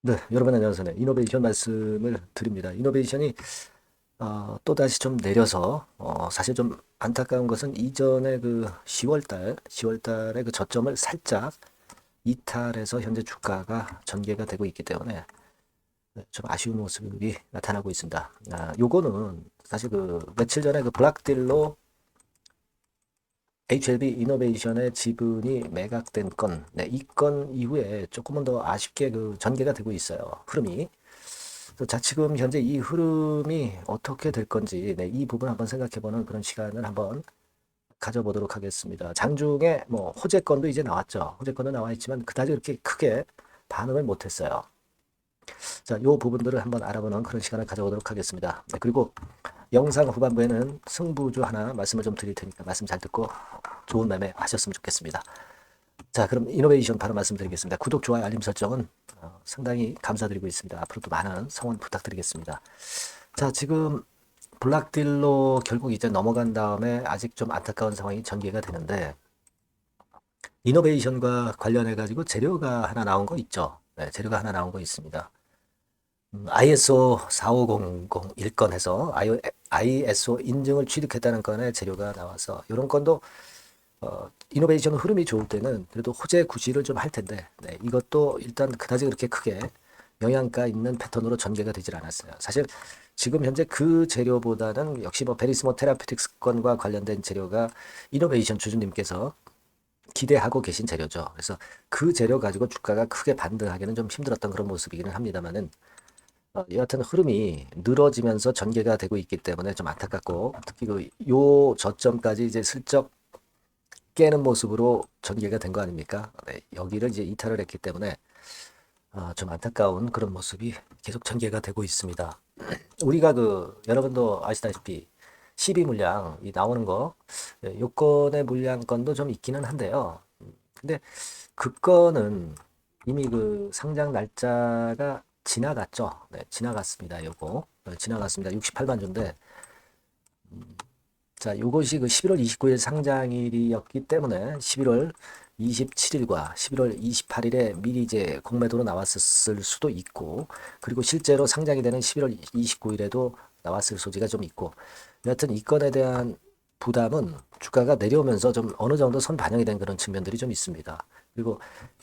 네, 여러분 안녕하세요. 네, 이노베이션 말씀을 드립니다. 이노베이션이 또다시 좀 내려서 사실 좀 안타까운 것은 이전에 그 10월 달에 그 저점을 살짝 이탈해서 현재 주가가 전개가 되고 있기 때문에 네, 좀 아쉬운 모습이 나타나고 있습니다. 요거는 사실 그 며칠 전에 그 블락딜로 HLB 이노베이션의 지분이 매각된 건, 네, 이 건 이후에 조금은 더 아쉽게 그 전개가 되고 있어요. 흐름이. 자, 지금 현재 이 흐름이 어떻게 될 건지, 네, 이 부분 한번 생각해보는 그런 시간을 한번 가져보도록 하겠습니다. 장중에 뭐 호재권도 이제 나왔죠. 호재권도 나와 있지만 그다지 그렇게 크게 반응을 못했어요. 자, 이 부분들을 한번 알아보는 그런 시간을 가져보도록 하겠습니다. 네, 그리고 영상 후반부에는 승부주 하나 말씀을 좀 드릴 테니까 말씀 잘 듣고 좋은 매매 하셨으면 좋겠습니다. 자, 그럼 이노베이션 바로 말씀드리겠습니다. 구독, 좋아요, 알림 설정은 상당히 감사드리고 있습니다. 앞으로도 많은 성원 부탁드리겠습니다. 자, 지금 블락딜로 결국 이제 넘어간 다음에 아직 좀 안타까운 상황이 전개가 되는데 이노베이션과 관련해 가지고 재료가 하나 나온 거 있죠. 네, 재료가 하나 나온 거 있습니다. ISO 45001 건에서 ISO 인증을 취득했다는 건에 재료가 나와서 이런 건도 이노베이션 흐름이 좋을 때는 그래도 호재 구실을 좀 할 텐데 네, 이것도 일단 그다지 그렇게 크게 영향가 있는 패턴으로 전개가 되질 않았어요. 사실 지금 현재 그 재료보다는 역시 뭐 베리스모 테라피틱스 건과 관련된 재료가 이노베이션 주주님께서 기대하고 계신 재료죠. 그래서 그 재료 가지고 주가가 크게 반등하기는 좀 힘들었던 그런 모습이기는 합니다만은 여하튼 흐름이 늘어지면서 전개가 되고 있기 때문에 좀 안타깝고 특히 그 요 저점까지 이제 슬쩍 깨는 모습으로 전개가 된 거 아닙니까? 네, 여기를 이제 이탈을 했기 때문에 좀 안타까운 그런 모습이 계속 전개가 되고 있습니다. 우리가 그 여러분도 아시다시피 12 물량 이 나오는 거 요건의 물량권도 좀 있기는 한데요. 근데 그 건은 이미 그 상장 날짜가 지나갔죠. 네, 지나갔습니다. 요거 지나갔습니다. 68만 주인데 자, 요것이 그 11월 29일 상장일이었기 때문에 11월 27일과 11월 28일에 미리 이제 공매도로 나왔을 수도 있고, 그리고 실제로 상장이 되는 11월 29일에도 나왔을 소지가 좀 있고, 여하튼 이 건에 대한 부담은 주가가 내려오면서 좀 어느 정도 선 반영이 된 그런 측면들이 좀 있습니다. 그리고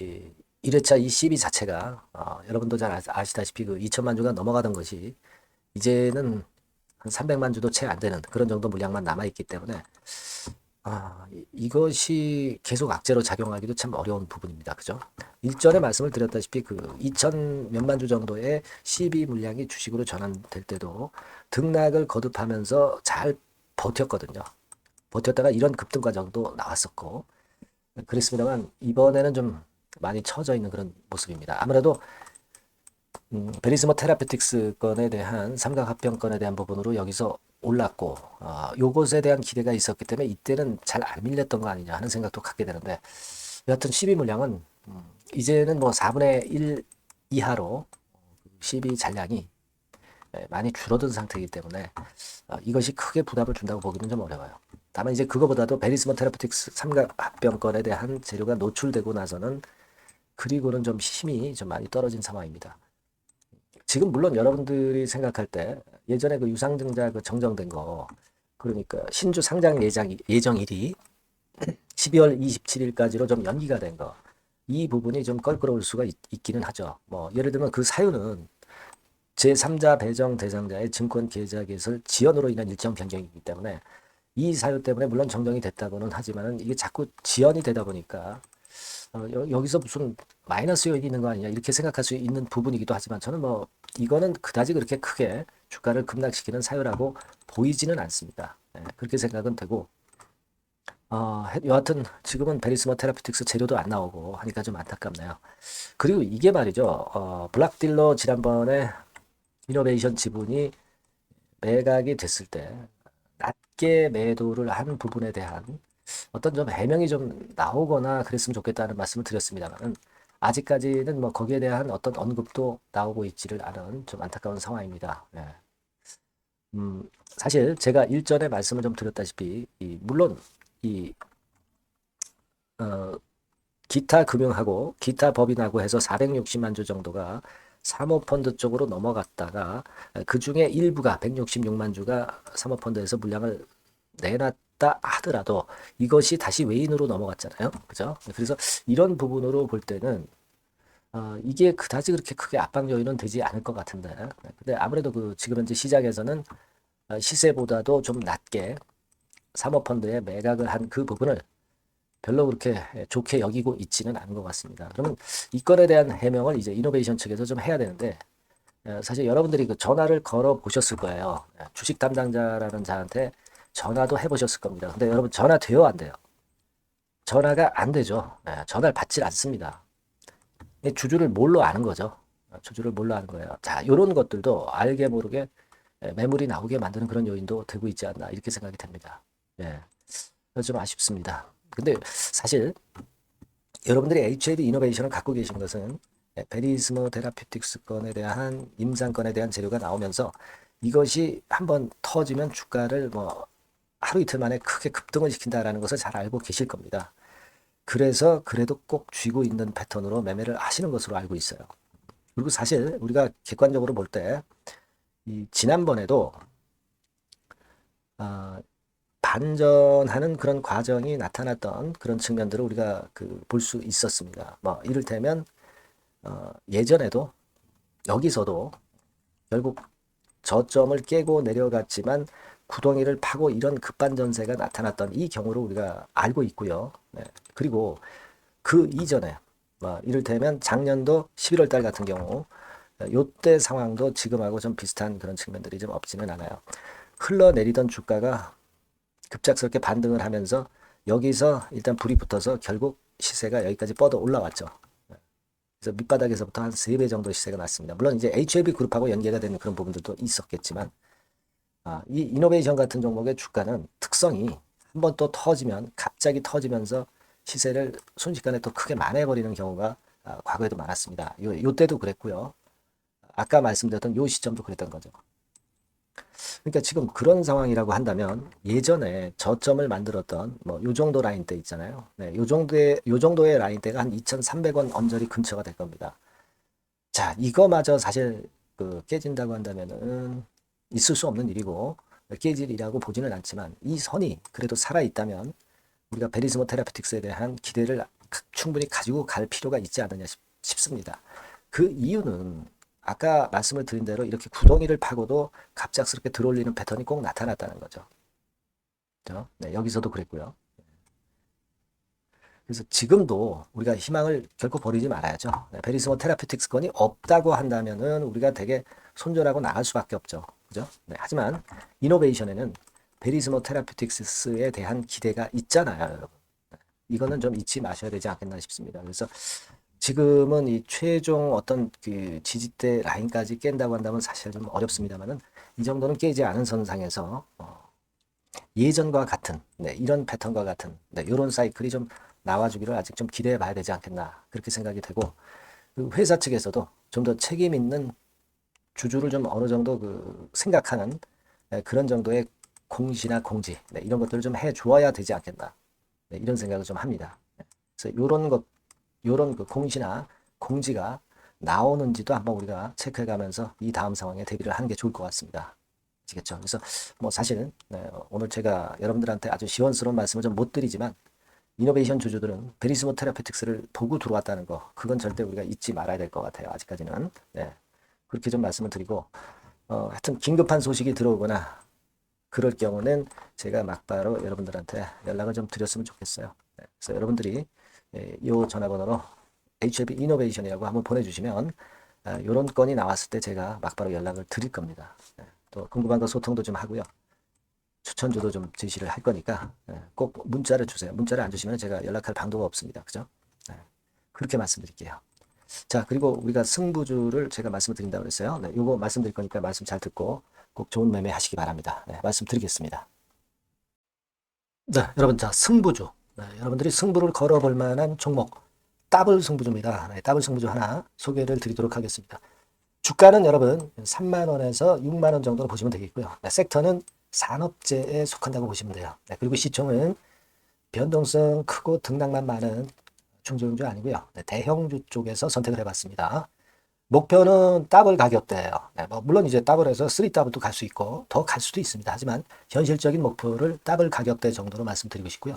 이 1회차 이 CB 자체가 여러분도 잘 아시다시피 그 2천만 주가 넘어가던 것이 이제는 한 300만 주도 채 안 되는 그런 정도 물량만 남아있기 때문에 이것이 계속 악재로 작용하기도 참 어려운 부분입니다. 그죠? 일전에 말씀을 드렸다시피 그 2천 몇만 주 정도의 CB 물량이 주식으로 전환될 때도 등락을 거듭하면서 잘 버텼거든요. 버텼다가 이런 급등 과정도 나왔었고 그랬습니다만 이번에는 좀 많이 처져 있는 그런 모습입니다. 아무래도 베리스모 테라피틱스 건에 대한 삼각합병건에 대한 부분으로 여기서 올랐고 요것에 대한 기대가 있었기 때문에 이때는 잘 안 밀렸던 거 아니냐 하는 생각도 갖게 되는데 여하튼 12 물량은 이제는 뭐 4분의 1 이하로 12 잔량이 많이 줄어든 상태이기 때문에 이것이 크게 부담을 준다고 보기는 좀 어려워요. 다만 이제 그거보다도 베리스모 테라피틱스 삼각합병건에 대한 재료가 노출되고 나서는 그리고는 좀 힘이 좀 많이 떨어진 상황입니다. 지금 물론 여러분들이 생각할 때 예전에 그 유상증자 그 정정된 거 그러니까 신주 상장 예정일이 12월 27일까지로 좀 연기가 된 거. 이 부분이 좀 껄끄러울 수가 기는 하죠. 뭐 예를 들면 그 사유는 제3자 배정 대상자의 증권 계좌 개설 지연으로 인한 일정 변경이기 때문에 이 사유 때문에 물론 정정이 됐다고는 하지만은 이게 자꾸 지연이 되다 보니까 여기서 무슨 마이너스 요인이 있는 거 아니냐 이렇게 생각할 수 있는 부분이기도 하지만 저는 뭐 이거는 그다지 그렇게 크게 주가를 급락시키는 사유라고 보이지는 않습니다. 그렇게 생각은 되고 여하튼 지금은 베리스모 테라피틱스 재료도 안 나오고 하니까 좀 안타깝네요. 그리고 이게 말이죠. 블락딜러 지난번에 이노베이션 지분이 매각이 됐을 때 낮게 매도를 한 부분에 대한 어떤 좀 해명이 좀 나오거나 그랬으면 좋겠다는 말씀을 드렸습니다만은 아직까지는 뭐 거기에 대한 어떤 언급도 나오고 있지를 않은 좀 안타까운 상황입니다. 예. 사실 제가 일전에 말씀을 좀 드렸다시피 물론 이 어, 기타 금융하고 기타 법인하고 해서 460만 주 정도가 사모펀드 쪽으로 넘어갔다가 그 중에 일부가 166만 주가 사모펀드에서 물량을 내놨다 하더라도 이것이 다시 외인으로 넘어갔잖아요. 그죠? 그래서 이런 부분으로 볼 때는 이게 그다지 그렇게 크게 압박 요인은 되지 않을 것 같은데. 근데 아무래도 그 지금 현재 시장에서는 시세보다도 좀 낮게 사모펀드에 매각을 한 그 부분을 별로 그렇게 좋게 여기고 있지는 않은 것 같습니다. 그러면 이 건에 대한 해명을 이제 이노베이션 측에서 좀 해야 되는데 사실 여러분들이 그 전화를 걸어 보셨을 거예요. 주식 담당자라는 자한테 전화도 해보셨을 겁니다. 근데 여러분 전화 돼요, 안 돼요? 전화가 안 되죠. 전화를 받질 않습니다. 주주를 뭘로 아는 거죠? 주주를 뭘로 아는 거예요? 자, 이런 것들도 알게 모르게 매물이 나오게 만드는 그런 요인도 되고 있지 않나 이렇게 생각이 됩니다. 예, 좀 아쉽습니다. 근데 사실 여러분들이 HAB 이노베이션을 갖고 계신 것은 베리스모 테라피틱스 건에 대한 임상건에 대한 재료가 나오면서 이것이 한번 터지면 주가를 뭐 하루 이틀 만에 크게 급등을 시킨다라는 것을 잘 알고 계실 겁니다. 그래서 그래도 꼭 쥐고 있는 패턴으로 매매를 하시는 것으로 알고 있어요. 그리고 사실 우리가 객관적으로 볼 때 이 지난번에도 반전하는 그런 과정이 나타났던 그런 측면들을 우리가 볼 수 있었습니다. 뭐 이를테면 예전에도 여기서도 결국 저점을 깨고 내려갔지만 구덩이를 파고 이런 급반전세가 나타났던 이 경우를 우리가 알고 있고요. 네. 그리고 그 이전에 뭐 이를테면 작년도 11월 달 같은 경우 요때 상황도 지금하고 좀 비슷한 그런 측면들이 좀 없지는 않아요. 흘러내리던 주가가 급작스럽게 반등을 하면서 여기서 일단 불이 붙어서 결국 시세가 여기까지 뻗어 올라왔죠. 그래서 밑바닥에서부터 한 3배 정도 시세가 났습니다. 물론 이제 HLB 그룹하고 연계가 되는 그런 부분들도 있었겠지만 이 이노베이션 같은 종목의 주가는 특성이 한번 또 터지면 갑자기 터지면서 시세를 순식간에 또 크게 만회해버리는 경우가 과거에도 많았습니다. 요 때도 그랬고요. 아까 말씀드렸던 요 시점도 그랬던 거죠. 그러니까 지금 그런 상황이라고 한다면 예전에 저점을 만들었던 뭐 요 정도 라인대 있잖아요. 네, 요 정도의 라인대가 한 2,300원 언저리 근처가 될 겁니다. 자, 이거마저 사실 깨진다고 한다면은 있을 수 없는 일이고 깨질이라고 보지는 않지만 이 선이 그래도 살아 있다면 우리가 베리스모 테라피틱스에 대한 기대를 충분히 가지고 갈 필요가 있지 않느냐 싶습니다. 그 이유는 아까 말씀을 드린 대로 이렇게 구덩이를 파고도 갑작스럽게 들어올리는 패턴이 꼭 나타났다는 거죠. 그렇죠? 네, 여기서도 그랬고요. 그래서 지금도 우리가 희망을 결코 버리지 말아야죠. 네, 베리스모 테라피틱스 건이 없다고 한다면은 우리가 되게 손절하고 나갈 수밖에 없죠. 그죠? 네, 하지만 이노베이션에는 베리스모 테라피틱스에 대한 기대가 있잖아요, 여러분. 이거는 좀 잊지 마셔야 되지 않겠나 싶습니다. 그래서 지금은 이 최종 어떤 그 지지대 라인까지 깬다고 한다면 사실 좀 어렵습니다만은 이 정도는 깨지 않은 선상에서 예전과 같은 이런 패턴과 같은 이런 사이클이 좀 나와주기를 아직 좀 기대해 봐야 되지 않겠나 그렇게 생각이 되고 그 회사 측에서도 좀 더 책임 있는 주주를 좀 어느 정도 생각하는 그런 정도의 공시나 공지 이런 것들을 좀 해 주어야 되지 않겠나 이런 생각을 좀 합니다. 그래서 요런 그 공시나 공지가 나오는지도 한번 우리가 체크해 가면서 이 다음 상황에 대비를 하는 게 좋을 것 같습니다. 아시겠죠? 그래서 뭐 사실 오늘 제가 여러분들한테 아주 시원스러운 말씀을 좀 못 드리지만 이노베이션 주주들은 베리스모 테라피틱스를 보고 들어왔다는 거 그건 절대 우리가 잊지 말아야 될 것 같아요. 아직까지는. 네. 그렇게 좀 말씀을 드리고 하여튼 긴급한 소식이 들어오거나 그럴 경우는 제가 막바로 여러분들한테 연락을 좀 드렸으면 좋겠어요. 네. 그래서 여러분들이 이 전화번호로 HLB 이노베이션이라고 한번 보내주시면 이런 건이 나왔을 때 제가 막바로 연락을 드릴 겁니다. 네. 또 궁금한 거 소통도 좀 하고요. 추천주도 좀 제시를 할 거니까 꼭 문자를 주세요. 문자를 안 주시면 제가 연락할 방도가 없습니다. 그죠? 그렇게 말씀드릴게요. 자, 그리고 우리가 승부주를 제가 말씀을 드린다고 그랬어요. 네, 요거 말씀드릴 거니까 말씀 잘 듣고 꼭 좋은 매매 하시기 바랍니다. 네, 말씀드리겠습니다. 네, 여러분, 자, 승부주. 네, 여러분들이 승부를 걸어볼 만한 종목, 더블 승부주입니다. 네, 더블 승부주 하나 소개를 드리도록 하겠습니다. 주가는 여러분 3만 원에서 6만 원 정도로 보시면 되겠고요. 네, 섹터는 산업재에 속한다고 보시면 돼요. 네, 그리고 시총은 변동성 크고 등락만 많은 중소형주 아니고요. 네, 대형주 쪽에서 선택을 해봤습니다. 목표는 더블 가격대예요. 네, 뭐 물론 이제 더블에서 3더블도 갈 수 있고 더 갈 수도 있습니다. 하지만 현실적인 목표를 더블 가격대 정도로 말씀드리고 싶고요.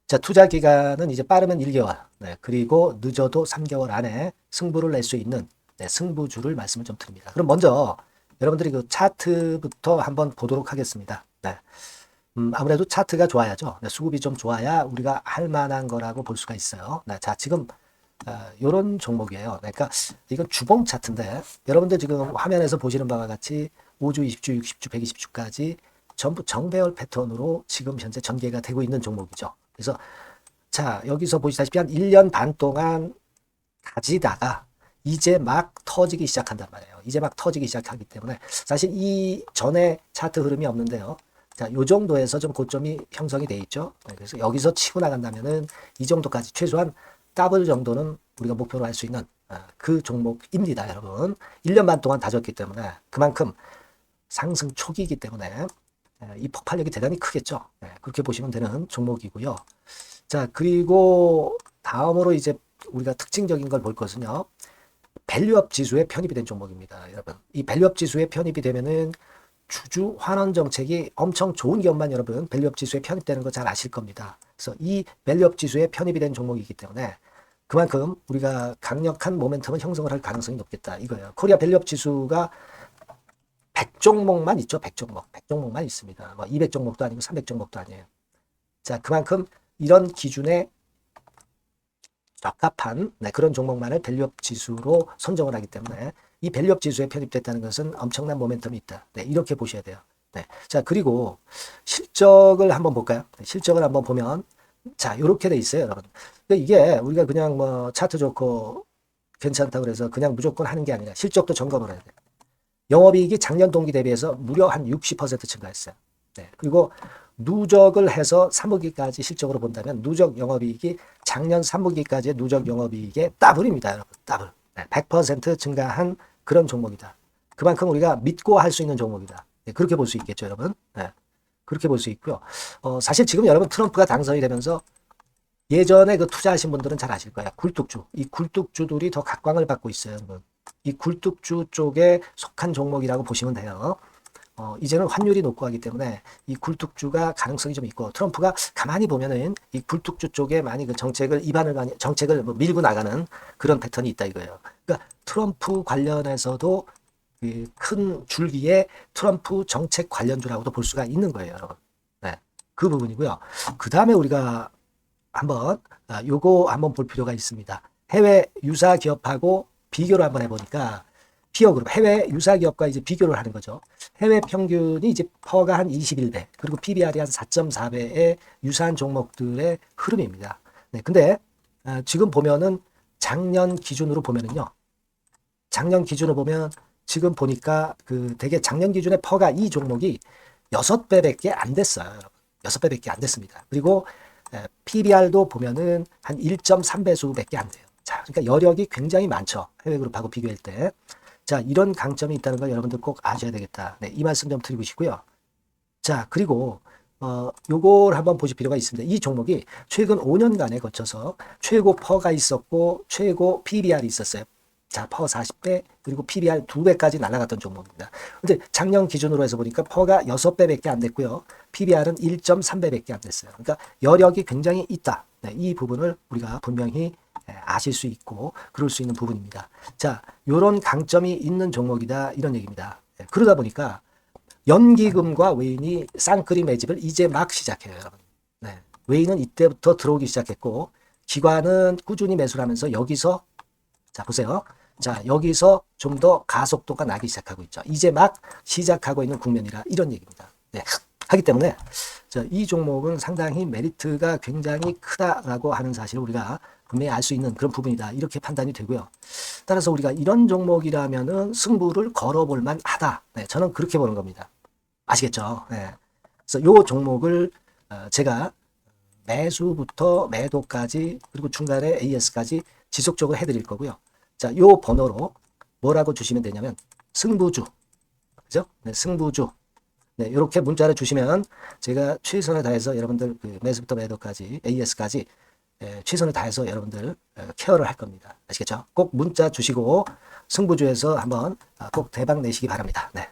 자, 투자 기간은 이제 빠르면 1개월, 네, 그리고 늦어도 3개월 안에 승부를 낼 수 있는 네, 승부주를 말씀을 좀 드립니다. 그럼 먼저 여러분들이 그 차트부터 한번 보도록 하겠습니다. 네. 아무래도 차트가 좋아야죠. 네, 수급이 좀 좋아야 우리가 할 만한 거라고 볼 수가 있어요. 네, 자, 지금 요런 종목이에요. 그러니까 이건 주봉 차트인데 여러분들 지금 화면에서 보시는 바와 같이 5주, 20주, 60주, 120주까지 전부 정배열 패턴으로 지금 현재 전개가 되고 있는 종목이죠. 그래서 자, 여기서 보시다시피 한 1년 반 동안 가지다가 이제 막 터지기 시작한단 말이에요. 이제 막 터지기 시작하기 때문에 사실 이 전에 차트 흐름이 없는데요. 자, 요 정도에서 좀 고점이 형성이 돼 있죠. 네, 그래서 여기서 치고 나간다면은 이 정도까지 최소한 더블 정도는 우리가 목표로 할 수 있는 그 종목입니다, 여러분. 1년 반 동안 다졌기 때문에 그만큼 상승 초기이기 때문에 이 폭발력이 대단히 크겠죠. 네, 그렇게 보시면 되는 종목이고요. 자, 그리고 다음으로 이제 우리가 특징적인 걸 볼 것은요. 밸류업 지수에 편입이 된 종목입니다, 여러분. 이 밸류업 지수에 편입이 되면은 주주 환원 정책이 엄청 좋은 기업만 여러분 밸류업 지수에 편입되는 거 잘 아실 겁니다. 그래서 이 밸류업 지수에 편입이 된 종목이기 때문에 그만큼 우리가 강력한 모멘텀을 형성을 할 가능성이 높겠다 이거예요. 코리아 밸류업 지수가 100종목만 있죠. 100종목. 100종목만 있습니다. 뭐 200종목도 아니고 300종목도 아니에요. 자, 그만큼 이런 기준에 적합한 그런 종목만을 밸류업 지수로 선정을 하기 때문에 이 밸류업 지수에 편입됐다는 것은 엄청난 모멘텀이 있다. 네, 이렇게 보셔야 돼요. 네. 자, 그리고 실적을 한번 볼까요? 네, 실적을 한번 보면 자, 이렇게 돼 있어요, 여러분. 근데 이게 우리가 그냥 뭐 차트 좋고 괜찮다 그래서 그냥 무조건 하는 게 아니라 실적도 점검을 해야 돼요. 영업이익이 작년 동기 대비해서 무려 한 60% 증가했어요. 네. 그리고 누적을 해서 3분기까지 실적으로 본다면 누적 영업이익이 작년 3분기까지의 누적 영업이익의 더블입니다, 여러분. 더블. 네. 100% 증가한 그런 종목이다. 그만큼 우리가 믿고 할 수 있는 종목이다. 네. 그렇게 볼 수 있겠죠, 여러분. 네. 그렇게 볼 수 있고요. 사실 지금 여러분 트럼프가 당선이 되면서 예전에 그 투자하신 분들은 잘 아실 거예요. 굴뚝주. 이 굴뚝주들이 더 각광을 받고 있어요, 여러분. 이 굴뚝주 쪽에 속한 종목이라고 보시면 돼요. 이제는 환율이 높고 하기 때문에 이 굴뚝주가 가능성이 좀 있고 트럼프가 가만히 보면은 이 굴뚝주 쪽에 많이 그 정책을 뭐 밀고 나가는 그런 패턴이 있다 이거예요. 그러니까 트럼프 관련해서도 큰 줄기에 트럼프 정책 관련주라고도 볼 수가 있는 거예요, 여러분. 네, 그 부분이고요. 그 다음에 우리가 한번 요거 한번 볼 필요가 있습니다. 해외 유사 기업하고 비교를 한번 해보니까 피어 그룹 해외 유사 기업과 이제 비교를 하는 거죠. 해외 평균이 이제 퍼가 한 21배 그리고 PBR이 한 4.4배의 유사한 종목들의 흐름입니다. 네, 근데 지금 보면은 작년 기준으로 보면은요. 작년 기준으로 보면 지금 보니까 그 되게 작년 기준에 퍼가 이 종목이 6배밖에 안 됐어요. 여러분. 6배밖에 안 됐습니다. 그리고 PBR도 보면은 한 1.3배수밖에 안 돼요. 자, 그러니까 여력이 굉장히 많죠. 해외 그룹하고 비교할 때. 자, 이런 강점이 있다는 걸 여러분들 꼭 아셔야 되겠다. 네, 이 말씀 좀 드리고 싶고요. 자, 그리고 요걸 한번 보실 필요가 있습니다. 이 종목이 최근 5년간에 거쳐서 최고 퍼가 있었고 최고 PBR이 있었어요. 자, 퍼 40배 그리고 PBR 2배까지 날아갔던 종목입니다. 근데 작년 기준으로 해서 보니까 퍼가 6배밖에 안 됐고요. PBR은 1.3배밖에 안 됐어요. 그러니까 여력이 굉장히 있다. 네, 이 부분을 우리가 분명히 아실 수 있고 그럴 수 있는 부분입니다. 자, 요런 강점이 있는 종목이다 이런 얘기입니다. 그러다 보니까 연기금과 외인이 쌍끌이 매집을 이제 막 시작해요, 여러분. 네, 외인은 이때부터 들어오기 시작했고 기관은 꾸준히 매수를 하면서 여기서 자, 보세요. 자, 여기서 좀 더 가속도가 나기 시작하고 있죠. 이제 막 시작하고 있는 국면이라 이런 얘기입니다. 네, 하기 때문에 이 종목은 상당히 메리트가 굉장히 크다라고 하는 사실을 우리가 분명히 알 수 있는 그런 부분이다. 이렇게 판단이 되고요. 따라서 우리가 이런 종목이라면은 승부를 걸어볼 만하다. 네, 저는 그렇게 보는 겁니다. 아시겠죠? 네. 그래서 이 종목을 제가 매수부터 매도까지 그리고 중간에 AS까지 지속적으로 해드릴 거고요. 자, 요 번호로 뭐라고 주시면 되냐면 승부주, 그죠? 네, 승부주. 네, 이렇게 문자를 주시면 제가 최선을 다해서 여러분들 그 매수부터 매도까지 AS까지 최선을 다해서 여러분들 케어를 할 겁니다. 아시겠죠? 꼭 문자 주시고 승부주에서 한번 꼭 대박 내시기 바랍니다. 네.